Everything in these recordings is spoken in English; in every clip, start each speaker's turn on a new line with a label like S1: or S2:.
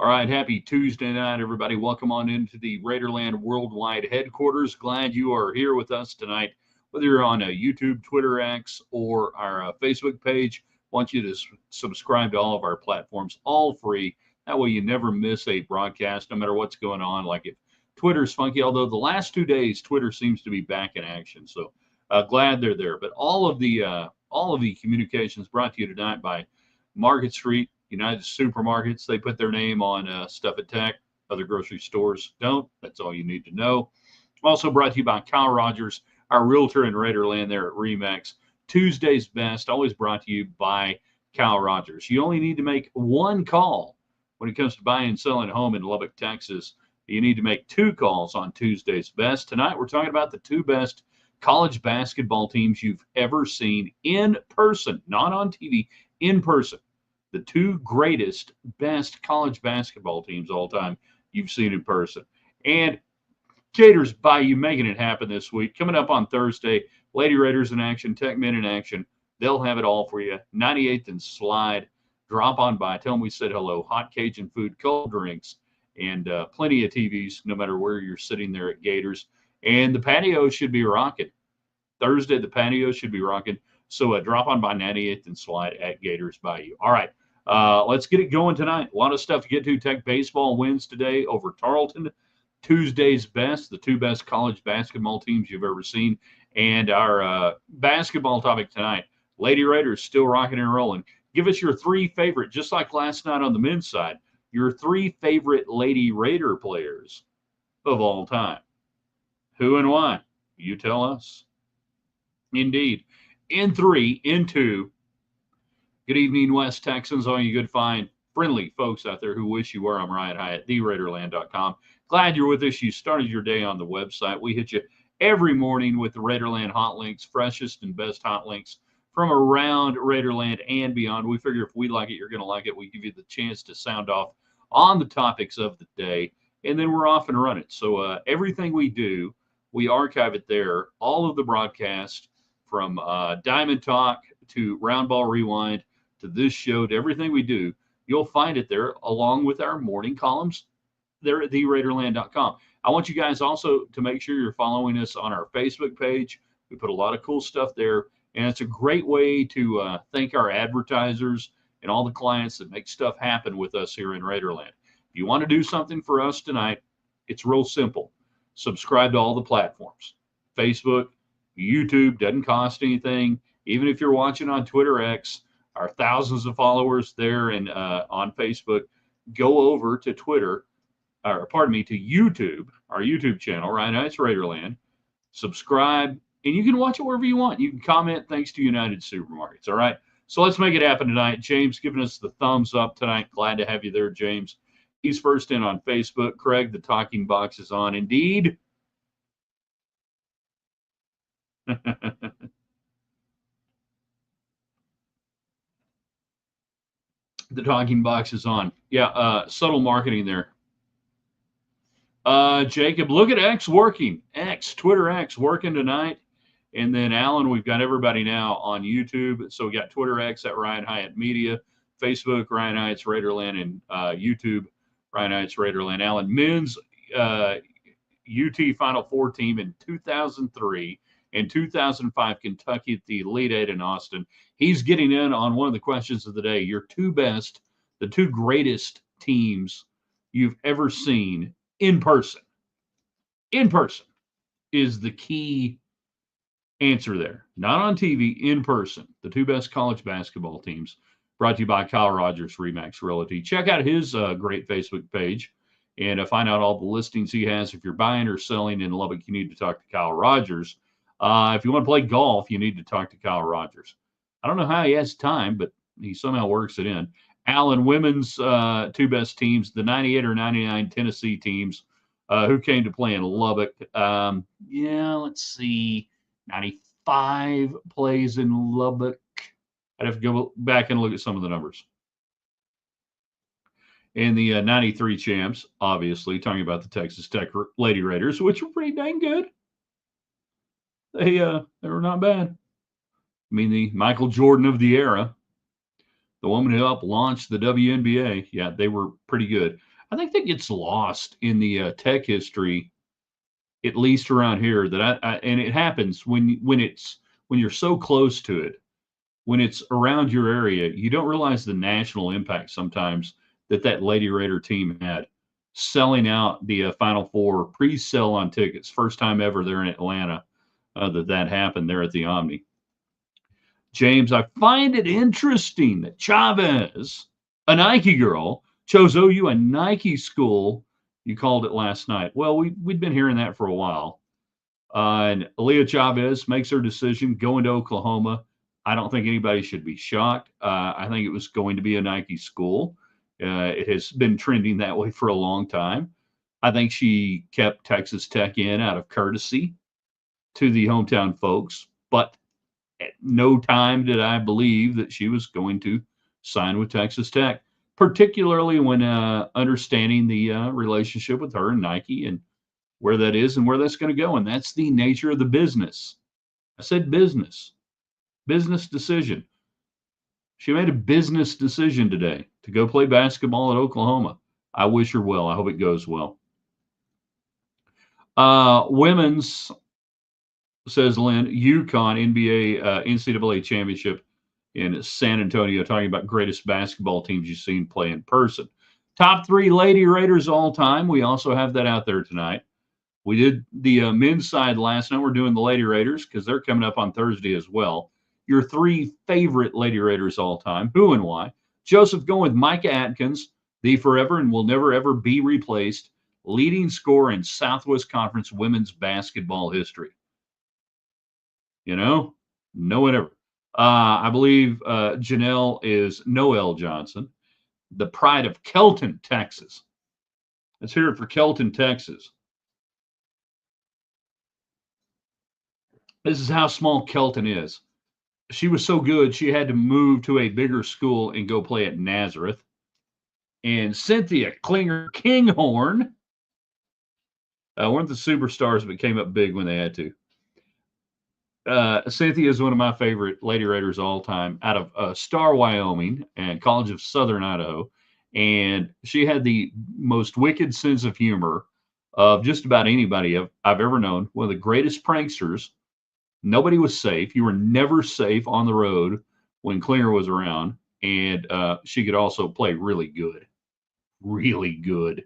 S1: All right, happy Tuesday night, everybody. Welcome on into the Raiderland Worldwide headquarters. Glad you are here with us tonight, whether you're on a YouTube, Twitter X, or our Facebook page. Want you to subscribe to all of our platforms, all free. That way you never miss a broadcast, no matter what's going on. Like if Twitter's funky, although the last 2 days, Twitter seems to be back in action. So glad they're there. But all of the communications brought to you tonight by Market Street United Supermarkets. They put their name on stuff at Tech. Other grocery stores don't. That's all you need to know. Also brought to you by Kyle Rogers, our realtor in Raiderland there at Remax. Tuesday's Best, always brought to you by Kyle Rogers. You only need to make one call when it comes to buying and selling a home in Lubbock, Texas. You need to make two calls on Tuesday's Best. Tonight, we're talking about the two best college basketball teams you've ever seen in person, not on TV, in person. The two greatest, best college basketball teams of all time you've seen in person. And Gators Bayou making it happen this week. Coming up on Thursday, Lady Raiders in action, Tech Men in action. They'll have it all for you. 98th and Slide. Drop on by. Tell them we said hello. Hot Cajun food, cold drinks, and plenty of TVs, no matter where you're sitting there at Gators. And the patio should be rocking. Thursday, the patio should be rocking. So drop on by 98th and Slide at Gators Bayou. All right. Let's get it going tonight. A lot of stuff to get to. Tech baseball wins today over Tarleton. Tuesday's Best, the two best college basketball teams you've ever seen. And our basketball topic tonight, Lady Raiders still rocking and rolling. Give us your three favorite, just like last night on the men's side, your three favorite Lady Raider players of all time. Who and why? You tell us. Indeed. In three, in two, good evening, West Texans. All you good, fine, friendly folks out there who wish you were. I'm Ryan Hyatt, theraiderland.com. Glad you're with us. You started your day on the website. We hit you every morning with the Raiderland hot links, freshest and best hot links from around Raiderland and beyond. We figure if we like it, you're going to like it. We give you the chance to sound off on the topics of the day, and then we're off and running. So everything we do, we archive it there. All of the broadcasts from Diamond Talk to Round Ball Rewind to this show, to everything we do, you'll find it there along with our morning columns there at theraiderland.com. I want you guys also to make sure you're following us on our Facebook page. We put a lot of cool stuff there, and it's a great way to thank our advertisers and all the clients that make stuff happen with us here in Raiderland. If you want to do something for us tonight, it's real simple. Subscribe to all the platforms. Facebook, YouTube, doesn't cost anything. Even if you're watching on Twitter X, our thousands of followers there and on Facebook, go over to Twitter, or pardon me, to YouTube, our YouTube channel, right now it's Raiderland. Subscribe, and you can watch it wherever you want. You can comment thanks to United Supermarkets, all right? So let's make it happen tonight. James giving us the thumbs up tonight. Glad to have you there, James. He's first in on Facebook. Craig, the talking box is on. Indeed. The talking box is on. Yeah, subtle marketing there. Jacob, look at X working. Twitter X working tonight. And then Alan, we've got everybody now on YouTube. So we got Twitter X at Ryan Hyatt Media, Facebook, Ryan Hyatt's Raiderland, and YouTube, Ryan Hyatt's Raiderland. Alan, men's UT Final Four team in 2003 and 2005, Kentucky at the Elite Eight in Austin. He's getting in on one of the questions of the day. Your two best, the two greatest teams you've ever seen in person. In person is the key answer there. Not on TV, in person. The two best college basketball teams. Brought to you by Kyle Rogers, Remax Realty. Check out his great Facebook page and find out all the listings he has. If you're buying or selling in Lubbock, you need to talk to Kyle Rogers. If you want to play golf, you need to talk to Kyle Rogers. I don't know how he has time, but he somehow works it in. Allen, women's two best teams, the 98 or 99 Tennessee teams who came to play in Lubbock. Let's see. 95 plays in Lubbock. I'd have to go back and look at some of the numbers. And the 93 champs, obviously, talking about the Texas Tech Lady Raiders, which were pretty dang good. They were not bad. I mean, the Michael Jordan of the era. the woman who helped launch the WNBA. Yeah, they were pretty good. I think that gets lost in the tech history, at least around here. And it happens when you're so close to it, when it's around your area, you don't realize the national impact sometimes that Lady Raider team had, selling out the Final Four pre-sale on tickets. First time ever there in Atlanta that happened there at the Omni. James, I find it interesting that Chavez, a Nike girl, chose OU, a Nike school. You called it last night. Well, we'd been hearing that for a while. And Aaliyah Chavez makes her decision going to Oklahoma. I don't think anybody should be shocked. I think it was going to be a Nike school. It has been trending that way for a long time. I think she kept Texas Tech in out of courtesy to the hometown folks, but at no time did I believe that she was going to sign with Texas Tech, particularly when understanding the relationship with her and Nike and where that is and where that's going to go. And that's the nature of the business. I said business decision. She made a business decision today to go play basketball at Oklahoma. I wish her well. I hope it goes well. Women's, says Lynn, UConn NBA NCAA championship in San Antonio, talking about greatest basketball teams you've seen play in person. Top 3 Lady Raiders all time. We also have that out there tonight. We did the men's side last night. We're doing the Lady Raiders because they're coming up on Thursday as well. Your 3 favorite Lady Raiders all time, who and why? Joseph going with Micah Atkins, the forever and will never ever be replaced leading scorer in Southwest Conference women's basketball history. You know, no one ever. I believe Janelle is Noel Johnson, the pride of Kelton, Texas. Let's hear it for Kelton, Texas. This is how small Kelton is. She was so good, she had to move to a bigger school and go play at Nazareth. And Cynthia Klinger Kinghorn weren't the superstars, but came up big when they had to. Cynthia is one of my favorite Lady Raiders all time, out of Star, Wyoming, and College of Southern Idaho. And she had the most wicked sense of humor of just about anybody I've ever known. One of the greatest pranksters. Nobody was safe. You were never safe on the road when Klinger was around. And she could also play really good. Really good.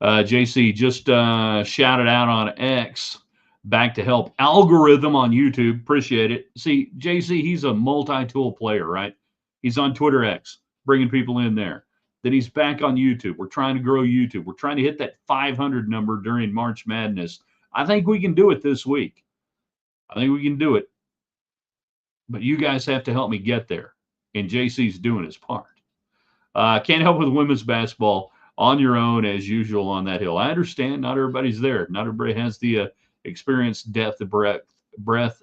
S1: JC just shouted out on X. Back to help. Algorithm on YouTube. Appreciate it. See, JC, he's a multi-tool player, right? He's on Twitter X, bringing people in there. Then he's back on YouTube. We're trying to grow YouTube. We're trying to hit that 500 number during March Madness. I think we can do it this week. I think we can do it. But you guys have to help me get there. And JC's doing his part. Can't help with women's basketball on your own, as usual, on that hill. I understand not everybody's there. Not everybody has the experience, depth, breadth,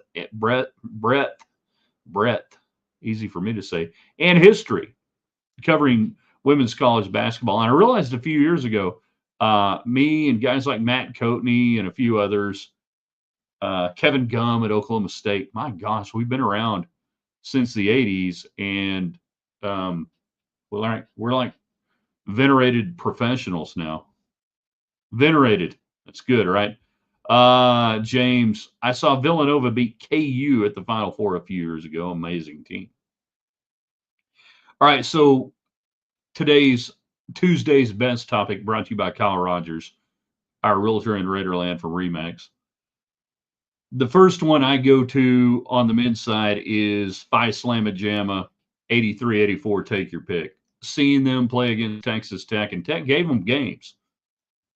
S1: easy for me to say, and history covering women's college basketball. And I realized a few years ago, me and guys like Matt Coatney and a few others, Kevin Gum at Oklahoma State, my gosh, we've been around since the 80s, and we're like venerated professionals now. Venerated. That's good, right? James, I saw Villanova beat KU at the Final Four a few years ago. Amazing team. All right, so Tuesday's best topic brought to you by Kyle Rogers, our realtor in Raiderland from Remax. The first one I go to on the men's side is Phi Slamma Jamma 83-84, take your pick. Seeing them play against Texas Tech, and Tech gave them games.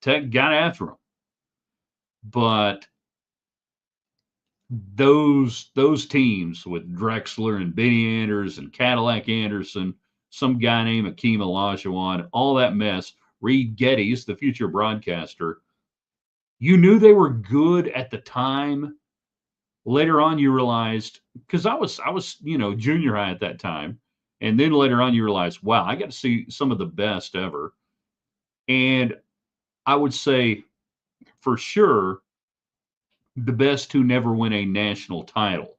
S1: Tech got after them. But those teams with Drexler and Benny Anders and Cadillac Anderson, some guy named Akeem Olajuwon, all that mess, Reed Geddes, the future broadcaster, you knew they were good at the time. Later on, you realized, because I was junior high at that time, and then later on you realize, wow, I got to see some of the best ever. And I would say, for sure, the best who never win a national title.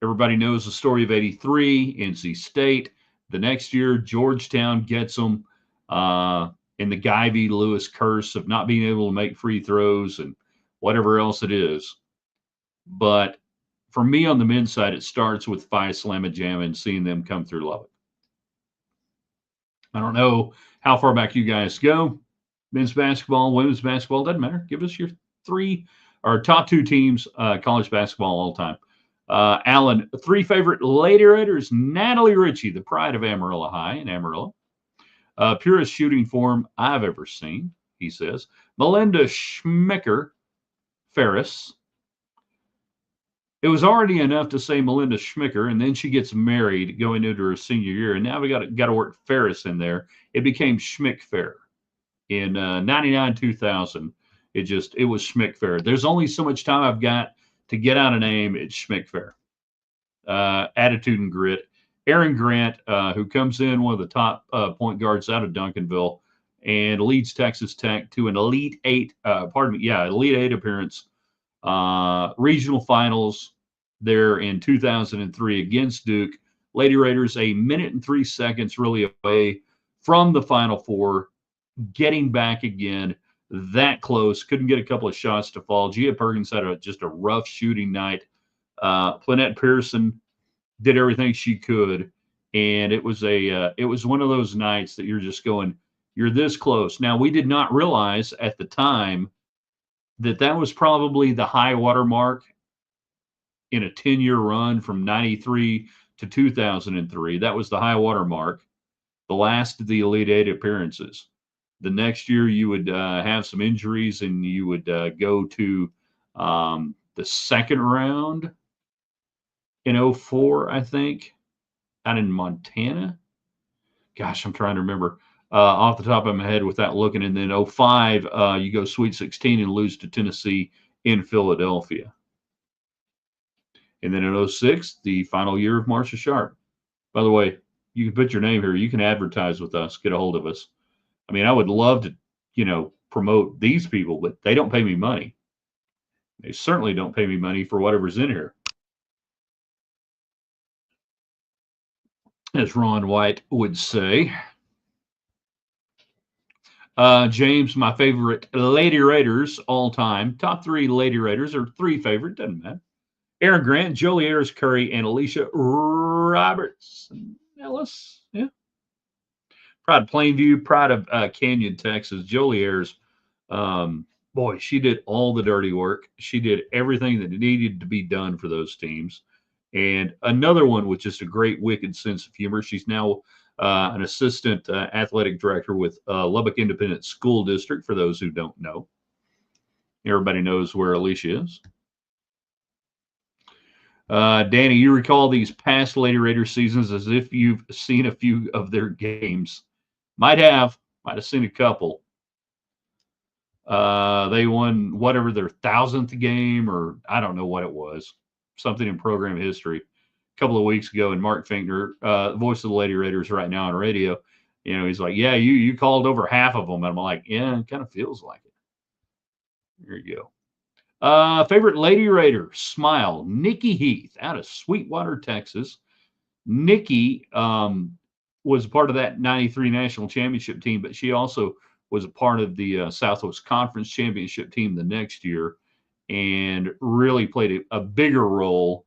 S1: Everybody knows the story of '83, NC State. The next year, Georgetown gets them in the Guy V. Lewis curse of not being able to make free throws and whatever else it is. But for me on the men's side, it starts with Phi Slamma Jamma and seeing them come through Lubbock. I don't know how far back you guys go. Men's basketball, women's basketball, doesn't matter. Give us your top two teams, college basketball all time. Alan, 3 favorite Lady Raiders. Natalie Ritchie, the pride of Amarillo High in Amarillo. Purest shooting form I've ever seen, he says. Melinda Schmicker Ferris. It was already enough to say Melinda Schmicker, and then she gets married going into her senior year, and now we got to work Ferris in there. It became Schmick Fair. In 99, 2000, it was Schmick Fair. There's only so much time I've got to get out a name. It's Schmick Fair. Attitude and grit. Aaron Grant, who comes in one of the top point guards out of Duncanville and leads Texas Tech to an Elite Eight appearance. Regional finals there in 2003 against Duke. Lady Raiders, 1 minute and 3 seconds really away from the Final Four, getting back again that close. Couldn't get a couple of shots to fall. Gia Perkins had just a rough shooting night. Lynette Pearson did everything she could, and it was one of those nights that you're just going, you're this close. Now, we did not realize at the time that was probably the high water mark in a 10-year run from 93 to 2003. That was the high water mark, the last of the Elite Eight appearances. The next year, you would have some injuries, and you would go to the second round in 2004, I think, out in Montana. Gosh, I'm trying to remember off the top of my head without looking. And then 2005, you go Sweet 16 and lose to Tennessee in Philadelphia. And then in 2006, the final year of Marcia Sharp. By the way, you can put your name here. You can advertise with us. Get a hold of us. I mean, I would love to, promote these people, but they don't pay me money. They certainly don't pay me money for whatever's in here. As Ron White would say. James, my favorite Lady Raiders all time. Top 3 Lady Raiders, or 3 favorite, doesn't matter. Aaron Grant, Jolie Ayers Curry, and Alicia Robertson Ellis. Yeah. Proud of Plainview, proud of Canyon, Texas. Jolie Ayers, boy, she did all the dirty work. She did everything that needed to be done for those teams. And another one with just a great wicked sense of humor. She's now an assistant athletic director with Lubbock Independent School District, for those who don't know. Everybody knows where Alicia is. Danny, you recall these past Lady Raider seasons as if you've seen a few of their games. Might have seen a couple. They won whatever their 1,000th game, or I don't know what it was. Something in program history a couple of weeks ago. And Mark Finkner, voice of the Lady Raiders right now on radio, he's like, yeah, you called over half of them. And I'm like, yeah, it kind of feels like it. There you go. Favorite Lady Raider, Smile, Nikki Heath out of Sweetwater, Texas. Nikki was part of that 93 national championship team, but she also was a part of the Southwest Conference championship team the next year, and really played a bigger role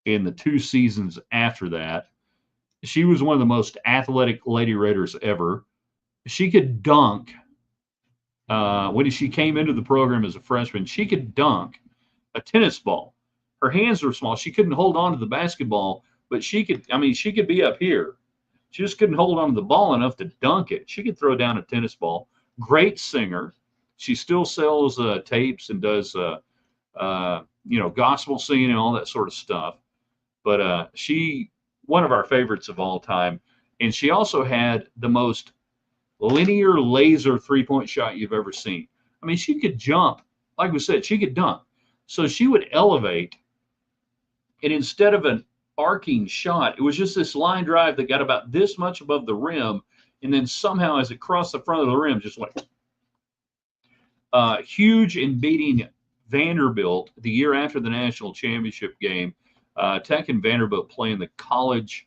S1: in the 2 seasons after that. She was one of the most athletic Lady Raiders ever. She could dunk. When she came into the program as a freshman, she could dunk a tennis ball. Her hands were small. She couldn't hold on to the basketball, but she could be up here. She just couldn't hold on to the ball enough to dunk it. She could throw down a tennis ball. Great singer. She still sells tapes and does gospel singing and all that sort of stuff. But she, one of our favorites of all time. And she also had the most linear laser 3-point shot you've ever seen. I mean, she could jump. Like we said, she could dunk. So she would elevate, and instead of an arcing shot, it was just this line drive that got about this much above the rim, and then somehow as it crossed the front of the rim, just went huge in beating Vanderbilt the year after the national championship game. Tech and Vanderbilt playing the college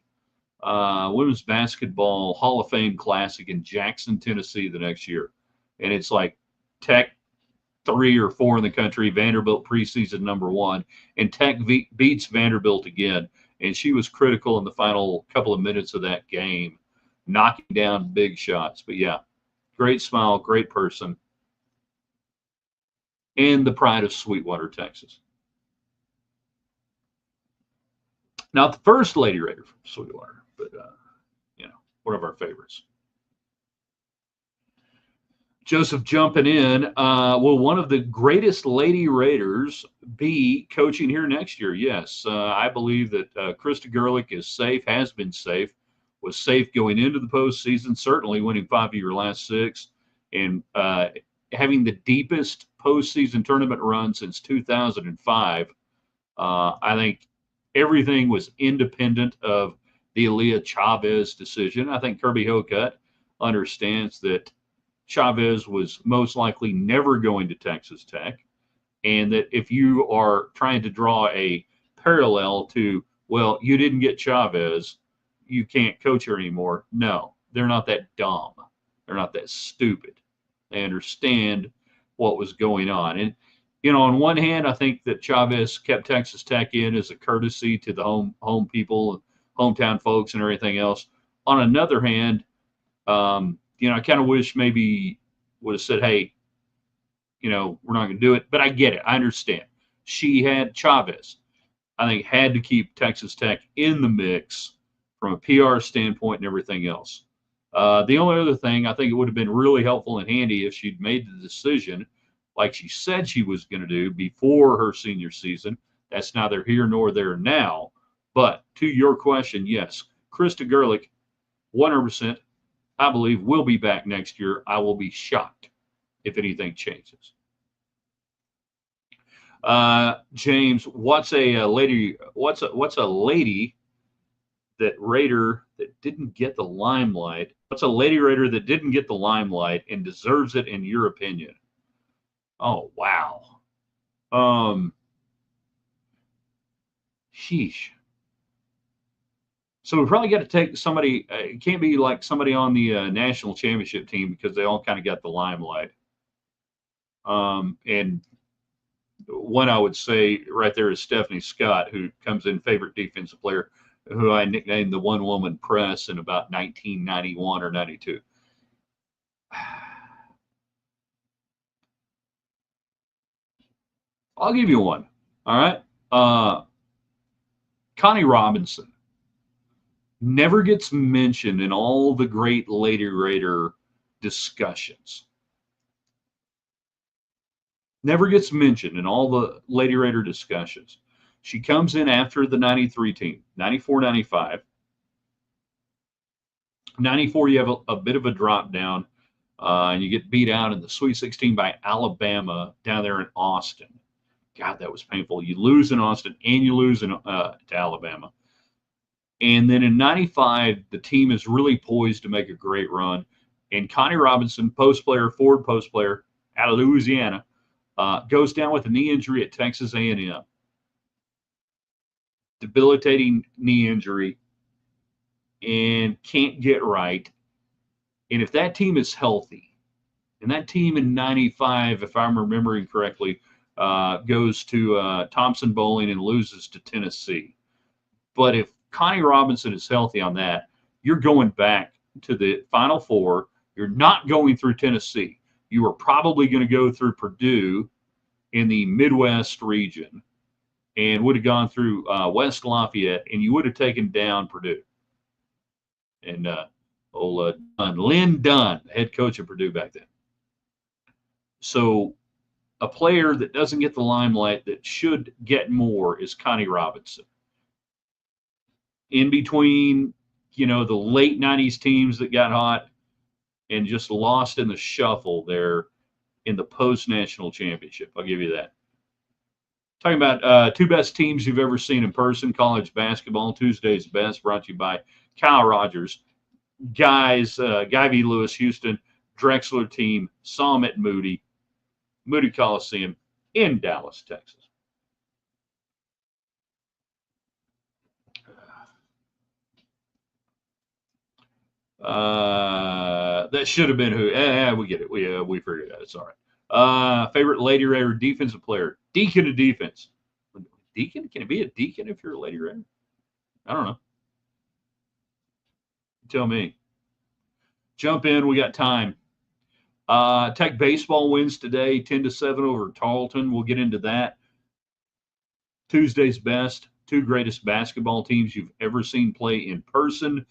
S1: women's basketball Hall of Fame Classic in Jackson, Tennessee the next year. And it's like Tech 3 or 4 in the country, Vanderbilt preseason #1, and Tech beats Vanderbilt again. And she was critical in the final couple of minutes of that game, knocking down big shots. But yeah, great smile, great person, and the pride of Sweetwater, Texas. Not the first Lady Raider from Sweetwater, but one of our favorites. Joseph jumping in. Will one of the greatest Lady Raiders be coaching here next year? Yes. I believe that Krista Gerlich is safe, has been safe, was safe going into the postseason, certainly winning 5 of your last 6, and having the deepest postseason tournament run since 2005. I think everything was independent of the Aaliyah Chavez decision. I think Kirby Hocutt understands that Chavez was most likely never going to Texas Tech, and that if you are trying to draw a parallel to, well, you didn't get Chavez, you can't coach her anymore. No, they're not that dumb. They're not that stupid. They understand what was going on. And, on one hand, I think that Chavez kept Texas Tech in as a courtesy to the home people, hometown folks, and everything else. On another hand, I kind of wish maybe would have said, hey, we're not going to do it. But I get it. I understand. She had Chavez, I think, had to keep Texas Tech in the mix from a PR standpoint and everything else. The only other thing, I think it would have been really helpful and handy if she'd made the decision like she said she was going to do before her senior season. That's neither here nor there now. But to your question, yes, Krista Gerlich, 100%. I believe will be back next year. I will be shocked if anything changes. James, what's a lady? What's a lady that Raider that didn't get the limelight? What's a Lady Raider that didn't get the limelight and deserves it in your opinion? Oh wow. Sheesh. So we probably got to take somebody. It can't be like somebody on the national championship team because they all kind of got the limelight. And one I would say right there is Stephanie Scott, who comes in favorite defensive player, who I nicknamed the one woman press in about 1991 or 92. I'll give you one. All right. Connie Robinson never gets mentioned in all the great Lady Raider discussions. Never gets mentioned in all the Lady Raider discussions. She comes in after the 93 team, 94, 95. 94, you have a bit of a drop down, and you get beat out in the Sweet 16 by Alabama down there in Austin. God, that was painful. You lose in Austin and you lose to Alabama. And then in 95, the team is really poised to make a great run. And Connie Robinson, post player, forward post player out of Louisiana, goes down with a knee injury at Texas A&M. Debilitating knee injury and can't get right. And if that team is healthy, and that team in 95, if I'm remembering correctly, goes to Thompson Bowling and loses to Tennessee. But if Connie Robinson is healthy on that, you're going back to the Final Four. You're not going through Tennessee. You are probably going to go through Purdue in the Midwest region and would have gone through West Lafayette, and you would have taken down Purdue. And Lynn Dunn, head coach of Purdue back then. So a player that doesn't get the limelight that should get more is Connie Robinson. In between, the late 90s teams that got hot and just lost in the shuffle there in the post-national championship. I'll give you that. Talking about two best teams you've ever seen in person, college basketball, Tuesday's Best, brought to you by Kyle Rogers. Guys, Guy V. Lewis, Houston, Drexler team, saw him at Moody Coliseum in Dallas, Texas. That should have been who. We get it. We figured it out. It's all right. Favorite Lady Raider defensive player? Deacon of defense. Deacon? Can it be a deacon if you're a Lady Raider? I don't know. Tell me. Jump in. We got time. Tech baseball wins today, 10-7 over Tarleton. We'll get into that. Tuesday's best. Two greatest basketball teams you've ever seen play in person.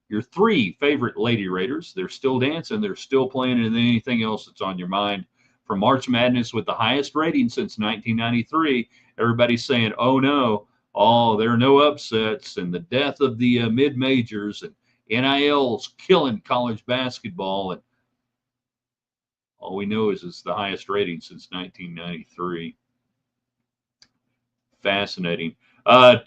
S1: Your three favorite Lady Raiders. They're still dancing. They're still playing. And anything else that's on your mind. From March Madness with the highest rating since 1993, everybody's saying, oh, no. Oh, there are no upsets. And the death of the mid-majors. And NIL's killing college basketball. And all we know is it's the highest rating since 1993. Fascinating.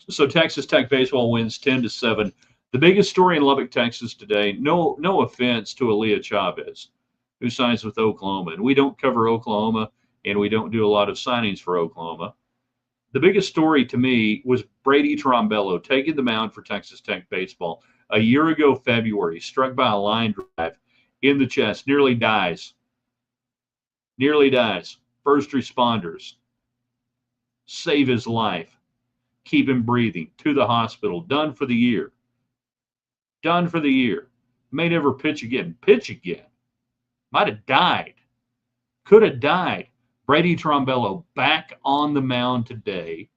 S1: So Texas Tech baseball wins 10-7. The biggest story in Lubbock, Texas today, no offense to Aaliyah Chavez, who signs with Oklahoma. And we don't cover Oklahoma, and we don't do a lot of signings for Oklahoma. The biggest story to me was Brady Trombello taking the mound for Texas Tech baseball. A year ago, February, struck by a line drive in the chest, nearly dies. Nearly dies. First responders save his life, keep him breathing, to the hospital, done for the year. Done for the year. May never pitch again. Pitch again. Might have died. Could have died. Brady Trombello back on the mound today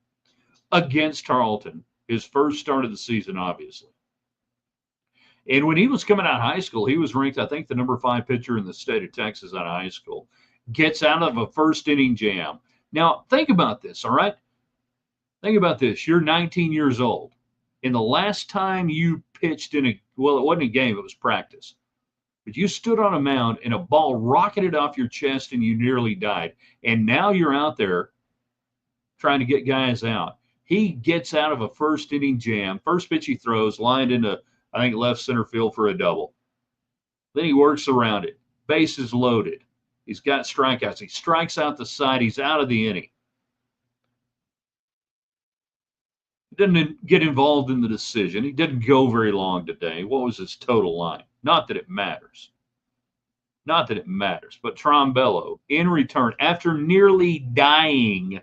S1: against Tarleton. His first start of the season, obviously. And when he was coming out of high school, he was ranked, I think, the number 5 pitcher in the state of Texas out of high school. Gets out of a first inning jam. Now, think about this, all right? Think about this. You're 19 years old. And the last time you pitched in it wasn't a game, it was practice. But you stood on a mound and a ball rocketed off your chest and you nearly died. And now you're out there trying to get guys out. He gets out of a first inning jam. First pitch he throws, lined into, I think, left center field for a double. Then he works around it. Bases loaded. He's got strikeouts. He strikes out the side. He's out of the inning. Didn't get involved in the decision. He didn't go very long today. What was his total line? Not that it matters. Not that it matters. But Trombello, in return, after nearly dying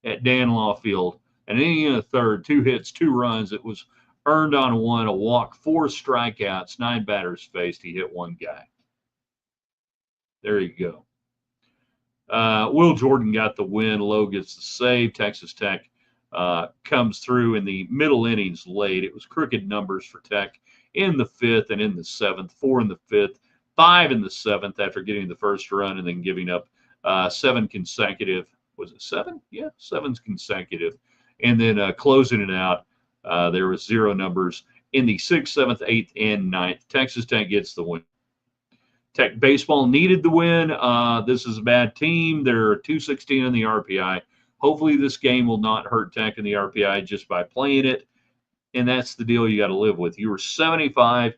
S1: at Danlaw Field, an inning and a third, 2 hits, 2 runs, it was earned on 1, a walk, 4 strikeouts, 9 batters faced. He hit 1 guy. There you go. Will Jordan got the win. Lowe gets the save. Texas Tech comes through in the middle innings late. It was crooked numbers for Tech in the 5th and in the 7th, 4 in the 5th, 5 in the 7th after getting the first run and then giving up 7 consecutive. Was it 7? Yeah, 7's consecutive. And then closing it out, there was 0 numbers in the 6th, 7th, 8th, and 9th. Texas Tech gets the win. Tech baseball needed the win. This is a bad team. They're 216 in the RPI. Hopefully this game will not hurt Tech in the RPI just by playing it. And that's the deal you got to live with. You were 75,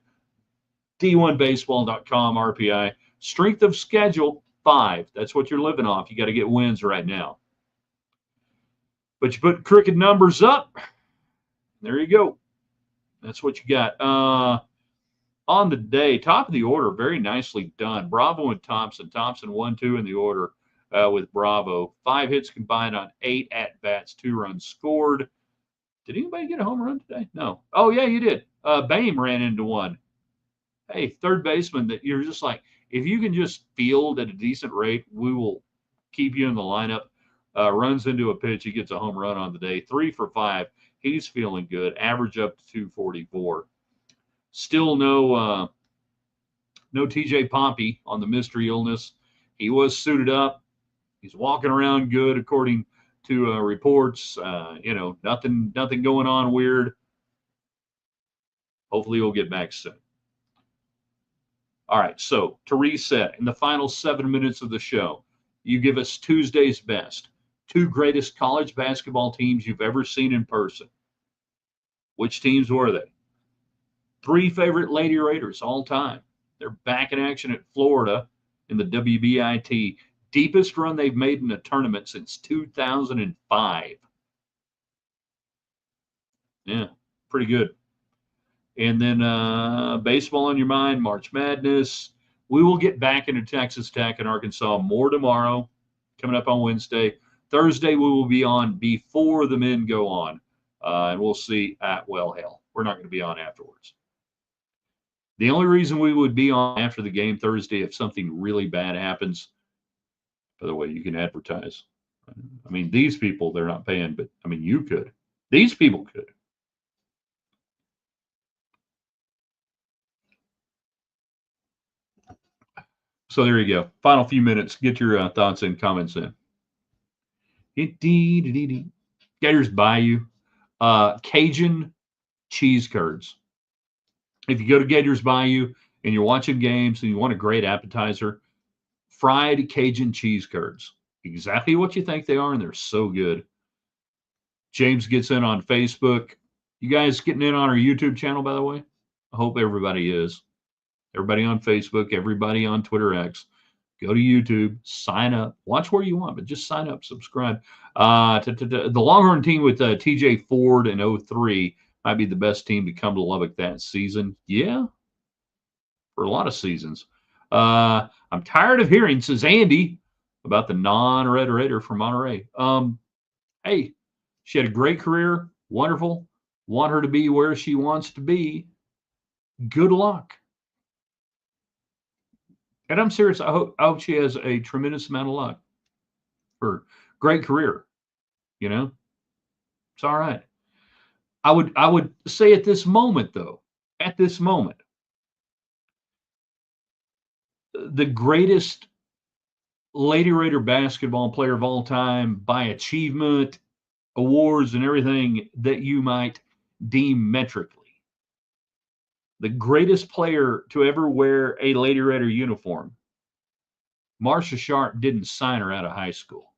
S1: D1Baseball.com RPI. Strength of schedule, 5. That's what you're living off. You got to get wins right now. But you put crooked numbers up. There you go. That's what you got. On the day, top of the order, very nicely done. Bravo and Thompson. Thompson 1-2 in the order with Bravo. 5 hits combined on 8 at-bats, 2 runs scored. Did anybody get a home run today? No. Oh, yeah, you did. Bame ran into one. Hey, third baseman that you're just like, if you can just field at a decent rate, we will keep you in the lineup. Runs into a pitch, he gets a home run on the day. 3 for 5. He's feeling good. Average up to 244. Still no TJ Pompey on the mystery illness. He was suited up. He's walking around good, according to reports. Nothing going on weird. Hopefully he'll get back soon. All right, so to reset, in the final 7 minutes of the show, you give us Tuesday's best. 2 greatest college basketball teams you've ever seen in person. Which teams were they? 3 favorite Lady Raiders all time. They're back in action at Florida in the WBIT. Deepest run they've made in a tournament since 2005. Yeah, pretty good. And then baseball on your mind, March Madness. We will get back into Texas Tech and Arkansas more tomorrow, coming up on Wednesday. Thursday, we will be on before the men go on. And we'll see well, hell, we're not going to be on afterwards. The only reason we would be on after the game Thursday if something really bad happens, by the way, you can advertise. I mean, these people, they're not paying, but I mean, you could. These people could. So there you go. Final few minutes. Get your thoughts and comments in. Gators Bayou. Cajun cheese curds. If you go to Gators Bayou and you're watching games and you want a great appetizer, fried Cajun cheese curds. Exactly what you think they are, and they're so good. James gets in on Facebook. You guys getting in on our YouTube channel, by the way? I hope everybody is. Everybody on Facebook, everybody on Twitter X. Go to YouTube, sign up, watch where you want, but just sign up, subscribe. The Longhorn team with TJ Ford in 03 might be the best team to come to Lubbock that season. Yeah, for a lot of seasons. I'm tired of hearing, says Andy, about the non-Red Raider from Monterey. Hey, she had a great career, wonderful. Want her to be where she wants to be. Good luck. And I'm serious. I hope she has a tremendous amount of luck. Her great career. You know, it's all right. I would say at this moment, though, the greatest Lady Raider basketball player of all time by achievement, awards, and everything that you might deem metrically. The greatest player to ever wear a Lady Raider uniform, Marcia Sharp didn't sign her out of high school.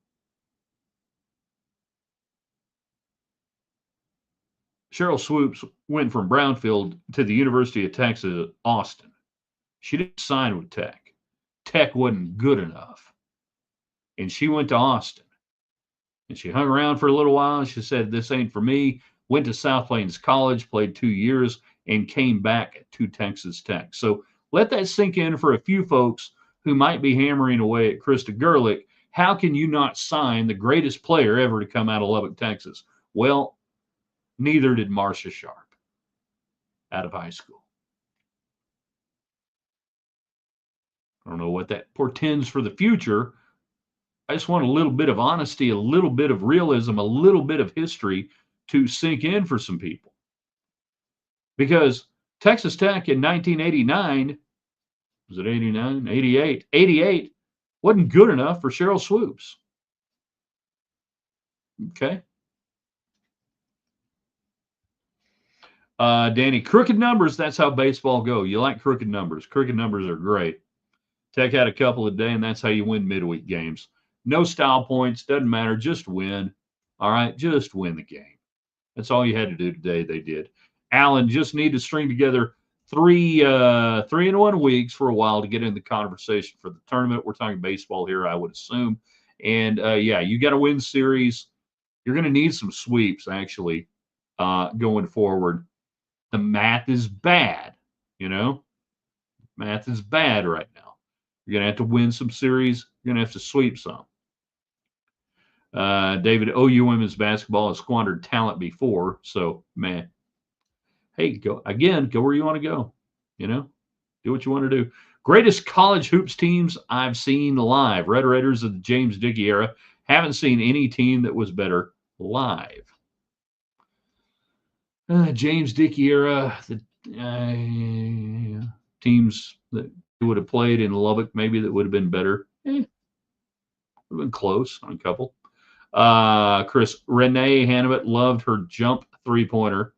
S1: Cheryl Swoops went from Brownfield to the University of Texas at Austin. She didn't sign with Tech. Tech wasn't good enough. And she went to Austin. And she hung around for a little while. And she said, this ain't for me. Went to South Plains College, played 2 years, and came back to Texas Tech. So let that sink in for a few folks who might be hammering away at Krista Gerlich. How can you not sign the greatest player ever to come out of Lubbock, Texas? Well, neither did Marcia Sharp out of high school. I don't know what that portends for the future. I just want a little bit of honesty, a little bit of realism, a little bit of history to sink in for some people. Because Texas Tech in 1989, was it 89? 88. 88 wasn't good enough for Cheryl Swoops. Okay. Danny, crooked numbers, that's how baseball go. You like crooked numbers. Crooked numbers are great. Tech had a couple a day, and that's how you win midweek games. No style points, doesn't matter, just win. All right, just win the game. That's all you had to do today. They did. Allen just need to string together three in 1 weeks for a while to get in the conversation for the tournament. We're talking baseball here, I would assume. And yeah, you got to win series. You're going to need some sweeps actually going forward. The math is bad, you know. Math is bad right now. You're going to have to win some series. You're going to have to sweep some. David, OU women's basketball has squandered talent before, so man, hey, go where you want to go. You know, do what you want to do. Greatest college hoops teams I've seen live. Red Raiders of the James Dickey era. Haven't seen any team that was better live. James Dickey era, the teams that would have played in Lubbock, maybe that would have been better. Would have been close on a couple. Chris, Renee Hannibut loved her jump three-pointer.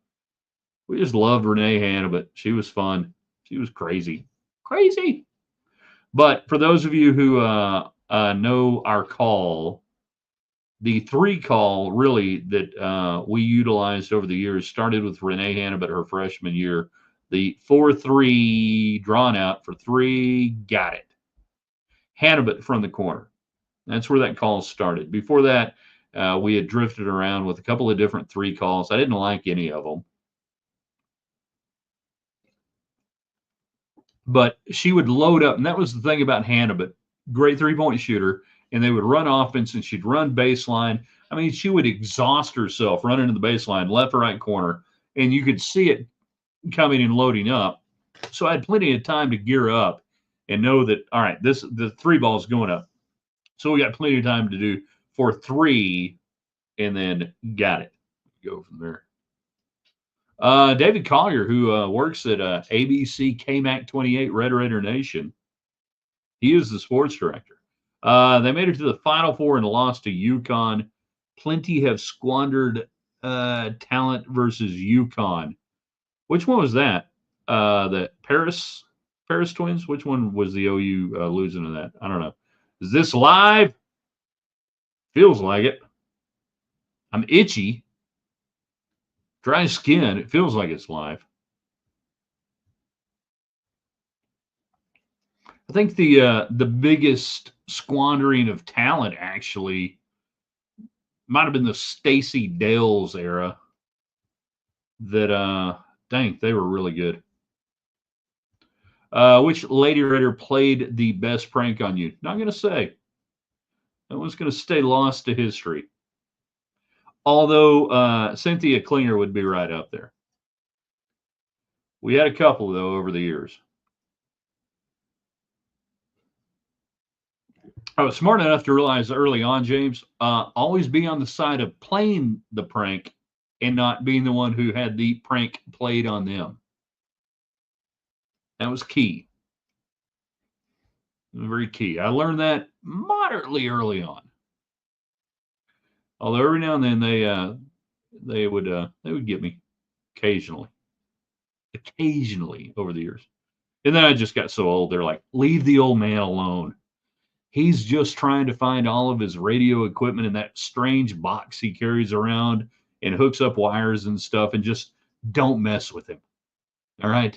S1: We just loved Renee Hannibut. She was fun. She was crazy. Crazy. But for those of you who know our call, the 3 call really that we utilized over the years started with Renee Hannibut her freshman year. The 4-3 drawn out for 3, got it. Hannibut from the corner. That's where that call started. Before that, we had drifted around with a couple of different 3 calls. I didn't like any of them. But she would load up, and that was the thing about Hannah, but great 3-point shooter. And they would run offense, and she'd run baseline. I mean, she would exhaust herself running to the baseline, left or right corner, and you could see it coming and loading up. So I had plenty of time to gear up and know that, all right, the 3 ball is going up. So we got plenty of time to do for 3, and then got it. Go from there. David Collier, who works at ABC KMAC 28 Red Raider Nation, he is the sports director. They made it to the Final Four and lost to UConn. Plenty have squandered talent versus UConn. Which one was that? The Paris Twins? Which one was the OU losing to that? I don't know. Is this live? Feels like it. I'm itchy. Dry skin. It feels like it's live. I think the biggest squandering of talent actually might have been the Stacey Dales era. That dang, they were really good. Which Lady Raider played the best prank on you? Not going to say. That one's going to stay lost to history. Although Cynthia Klinger would be right up there. We had a couple, though, over the years. I was smart enough to realize early on, James, always be on the side of playing the prank and not being the one who had the prank played on them. That was key. Very key. I learned that moderately early on. Although every now and then they would get me occasionally over the years. And then I just got so old. They're like, leave the old man alone. He's just trying to find all of his radio equipment in that strange box he carries around and hooks up wires and stuff, and just don't mess with him. All right.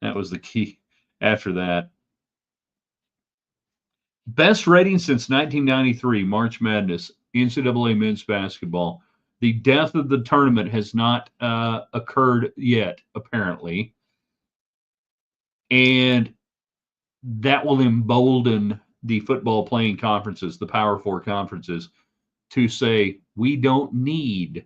S1: That was the key after that. Best rating since 1993, March Madness, NCAA men's basketball. The death of the tournament has not occurred yet, apparently. And that will embolden the football playing conferences, the Power Four conferences, to say, we don't need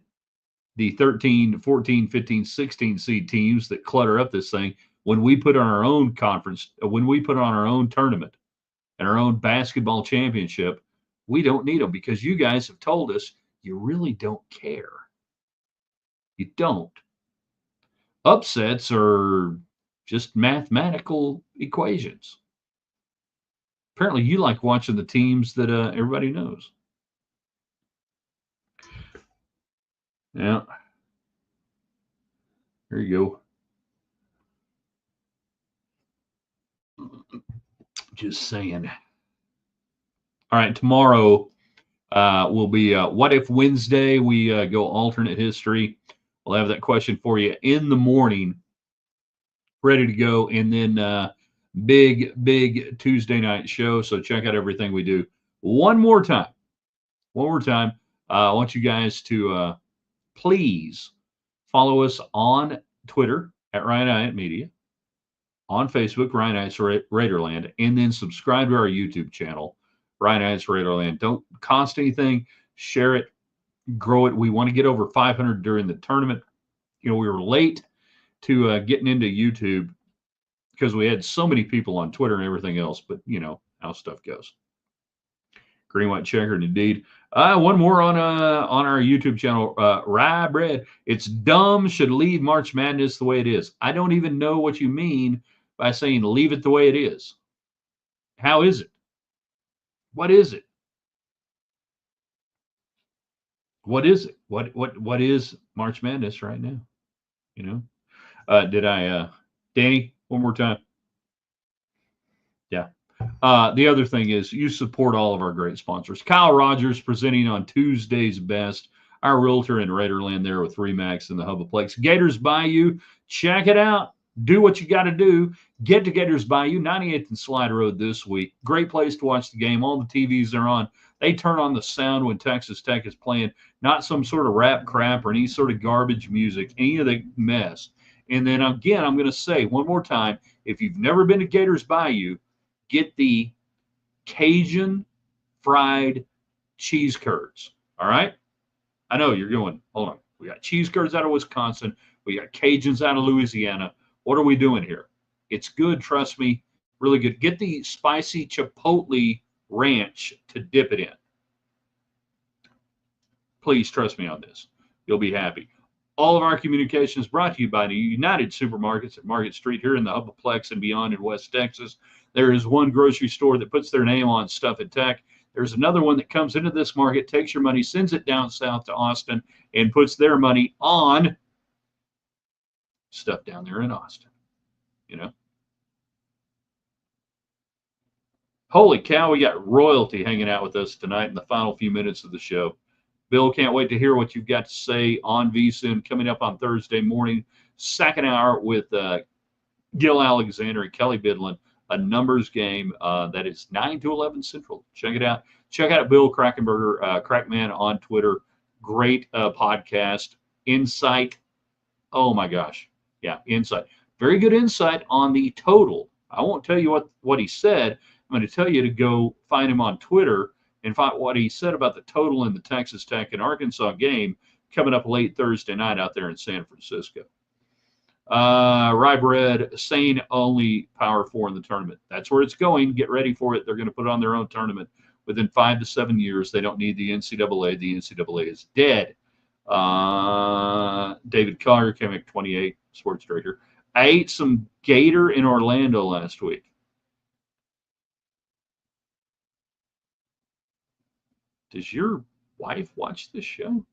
S1: the 13, 14, 15, 16 seed teams that clutter up this thing when we put on our own conference, when we put on our own tournament and our own basketball championship. We don't need them because you guys have told us you really don't care. You don't. Upsets are just mathematical equations. Apparently, you like watching the teams that everybody knows. Yeah. There you go. Just saying. All right, tomorrow will be What If Wednesday. We go alternate history. We'll have that question for you in the morning, ready to go. And then big Tuesday night show. So check out everything we do. One more time. I want you guys to please follow us on Twitter at Ryan Hyatt Media, on Facebook, Ryan Hyatt's Raiderland, and then subscribe to our YouTube channel, Ryan Hyatt's Raiderland. Don't cost anything. Share it, grow it. We want to get over 500 during the tournament. We were late to getting into YouTube because we had so many people on Twitter and everything else, but you know how stuff goes. Green, white, checkered, indeed. One more on our YouTube channel, Rye Bread. It's dumb, should leave March Madness the way it is. I don't even know what you mean by saying leave it the way it is. How is it? What is it? What is it? What is March Madness right now? Did I, Danny, one more time? Yeah. The other thing is you support all of our great sponsors. Kyle Rogers presenting on Tuesday's Best, our realtor in Raiderland there with Remax and the Hubaplex. Gators Bayou, check it out. Do what you got to do. Get to Gators Bayou, 98th and Slide Road this week. Great place to watch the game. All the TVs are on. They turn on the sound when Texas Tech is playing, not some sort of rap crap or any sort of garbage music, any of the mess. And then again, I'm going to say one more time, If you've never been to Gators Bayou, get the Cajun fried cheese curds. All right. I know you're going, hold on. We got cheese curds out of Wisconsin. We got Cajuns out of Louisiana. What are we doing here? It's good. Trust me. Really good. Get the spicy chipotle ranch to dip it in. Please trust me on this. You'll be happy. All of our communication is brought to you by the United Supermarkets at Market Street here in the Hubbleplex and beyond in West Texas. There is one grocery store that puts their name on stuff and tech. There's another one that comes into this market, takes your money, sends it down south to Austin, and puts their money on stuff down there in Austin. You know? Holy cow, we got royalty hanging out with us tonight in the final few minutes of the show. Bill, can't wait to hear what you've got to say on VSiN coming up on Thursday morning, second hour with Gil Alexander and Kelly Bidlin, a numbers game that is 9 to 11 Central. Check it out. Check out Bill Krackenberger, Crackman on Twitter. Great podcast. Insight. Oh, my gosh. Yeah, insight. Very good insight on the total. I won't tell you what he said. I'm going to tell you to go find him on Twitter and find what he said about the total in the Texas Tech and Arkansas game coming up late Thursday night out there in San Francisco. Rye Bread, Sane only Power 4 in the tournament. That's where it's going. Get ready for it. They're going to put on their own tournament within 5 to 7 years. They don't need the NCAA. The NCAA is dead. David Collier came at 28, Sports Director. I ate some gator in Orlando last week. Does your wife watch this show?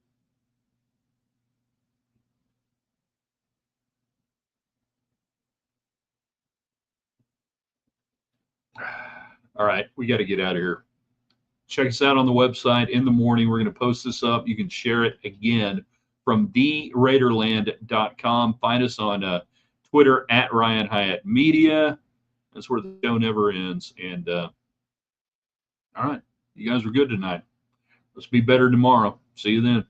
S1: All right, we got to get out of here. Check us out on the website in the morning. We're going to post this up. You can share it again from theraiderland.com. Find us on Twitter at Ryan Hyatt Media. That's where the show never ends. And all right, you guys were good tonight. Let's be better tomorrow. See you then.